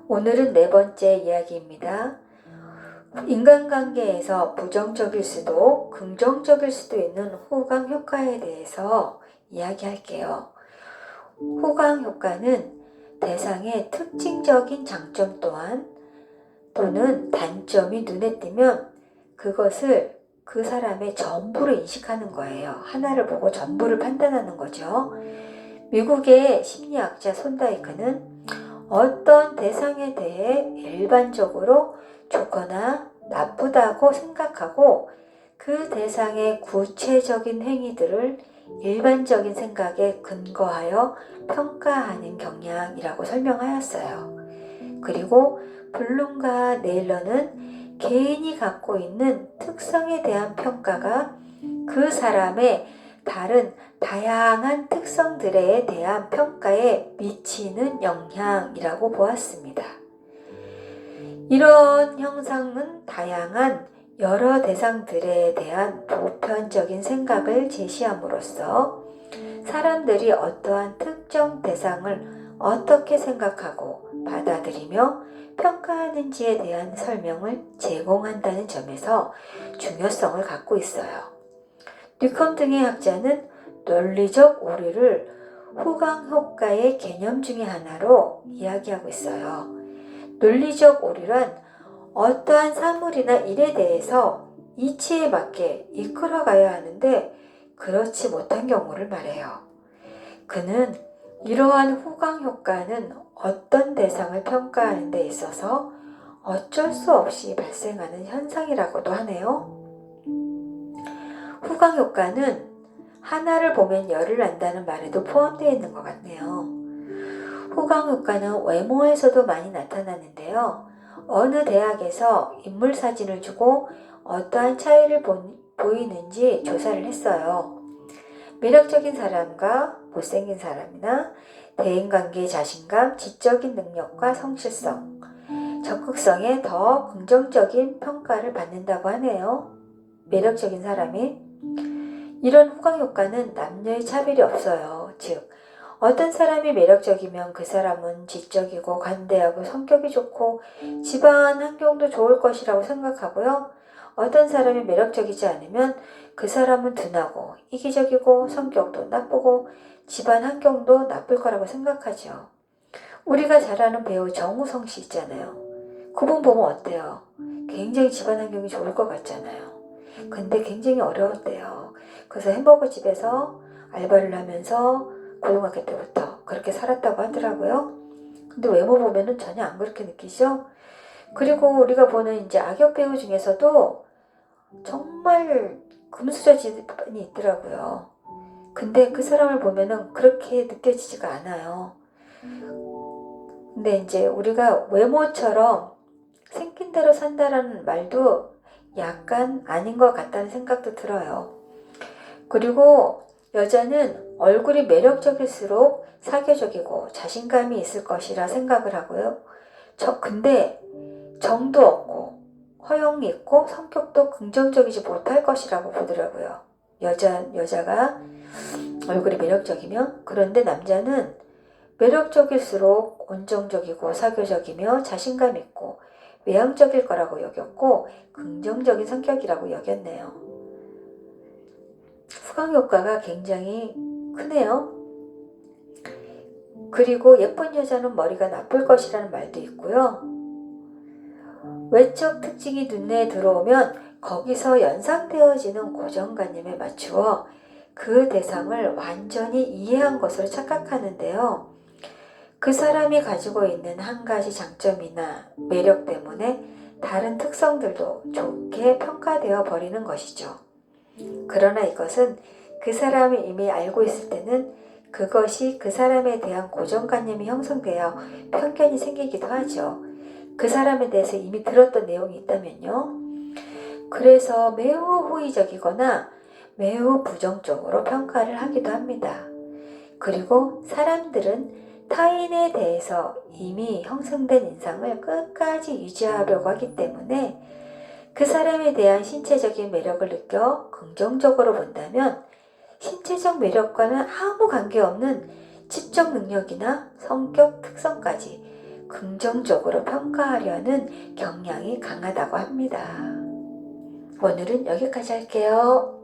오늘은 네 번째 이야기입니다. 인간관계에서 부정적일 수도 긍정적일 수도 있는 호강 효과에 대해서 이야기할게요. 호강 효과는 대상의 특징적인 장점 또는 단점이 눈에 띄면 그것을 그 사람의 전부로 인식하는 거예요. 하나를 보고 전부를 판단하는 거죠. 미국의 심리학자 손다이크는 어떤 대상에 대해 일반적으로 좋거나 나쁘다고 생각하고 그 대상의 구체적인 행위들을 일반적인 생각에 근거하여 평가하는 경향이라고 설명하였어요. 그리고 블룸과 네일러는 개인이 갖고 있는 특성에 대한 평가가 그 사람의 다양한 특성들에 대한 평가에 미치는 영향이라고 보았습니다. 이런 형상은 다양한 여러 대상들에 대한 보편적인 생각을 제시함으로써 사람들이 어떠한 특정 대상을 어떻게 생각하고 받아들이며 평가하는지에 대한 설명을 제공한다는 점에서 중요성을 갖고 있어요. 뉴컴 등의 학자는 논리적 오류를 호강 효과의 개념 중의 하나로 이야기하고 있어요. 논리적 오류란 어떠한 사물이나 일에 대해서 이치에 맞게 이끌어가야 하는데 그렇지 못한 경우를 말해요. 그는 이러한 호강 효과는 어떤 대상을 평가하는 데 있어서 어쩔 수 없이 발생하는 현상이라고도 하네요. 호강 효과는 하나를 보면 열을 안다는 말에도 포함되어 있는 것 같네요. 호강 효과는 외모에서도 많이 나타나는데요. 어느 대학에서 인물 사진을 주고 어떠한 차이를 보이는지 조사를 했어요. 매력적인 사람과 못생긴 사람이나 대인관계의 자신감, 지적인 능력과 성실성, 적극성에 더 긍정적인 평가를 받는다고 하네요. 매력적인 사람이 이런 호강 효과는 남녀의 차별이 없어요. 즉, 어떤 사람이 매력적이면 그 사람은 지적이고 관대하고 성격이 좋고 집안 환경도 좋을 것이라고 생각하고요. 어떤 사람이 매력적이지 않으면 그 사람은 둔하고 이기적이고 성격도 나쁘고 집안 환경도 나쁠 거라고 생각하죠. 우리가 잘 아는 배우 정우성 씨 있잖아요. 그분 보면 어때요? 굉장히 집안 환경이 좋을 것 같잖아요. 근데 굉장히 어려웠대요. 그래서 햄버거 집에서 알바를 하면서 고등학교 때부터 그렇게 살았다고 하더라고요. 근데 외모 보면은 전혀 안 그렇게 느끼죠? 그리고 우리가 보는 이제 악역 배우 중에서도 정말 금수저 집안이 있더라고요. 근데 그 사람을 보면은 그렇게 느껴지지가 않아요. 근데 이제 우리가 외모처럼 생긴 대로 산다라는 말도 약간 아닌 것 같다는 생각도 들어요. 그리고 여자는 얼굴이 매력적일수록 사교적이고 자신감이 있을 것이라 생각을 하고요. 근데 정도 없고 허영이 있고 성격도 긍정적이지 못할 것이라고 보더라고요. 여자가 얼굴이 매력적이면. 그런데 남자는 매력적일수록 온정적이고 사교적이며 자신감 있고 외향적일 거라고 여겼고 긍정적인 성격이라고 여겼네요. 후광 효과가 굉장히 크네요. 그리고 예쁜 여자는 머리가 나쁠 것이라는 말도 있고요. 외적 특징이 눈에 들어오면 거기서 연상되어지는 고정관념에 맞추어 그 대상을 완전히 이해한 것으로 착각하는데요. 그 사람이 가지고 있는 한 가지 장점이나 매력 때문에 다른 특성들도 좋게 평가되어 버리는 것이죠. 그러나 이것은 그 사람이 이미 알고 있을 때는 그것이 그 사람에 대한 고정관념이 형성되어 편견이 생기기도 하죠. 그 사람에 대해서 이미 들었던 내용이 있다면요. 그래서 매우 호의적이거나 매우 부정적으로 평가를 하기도 합니다. 그리고 사람들은 타인에 대해서 이미 형성된 인상을 끝까지 유지하려고 하기 때문에 그 사람에 대한 신체적인 매력을 느껴 긍정적으로 본다면 신체적 매력과는 아무 관계없는 지적 능력이나 성격 특성까지 긍정적으로 평가하려는 경향이 강하다고 합니다. 오늘은 여기까지 할게요.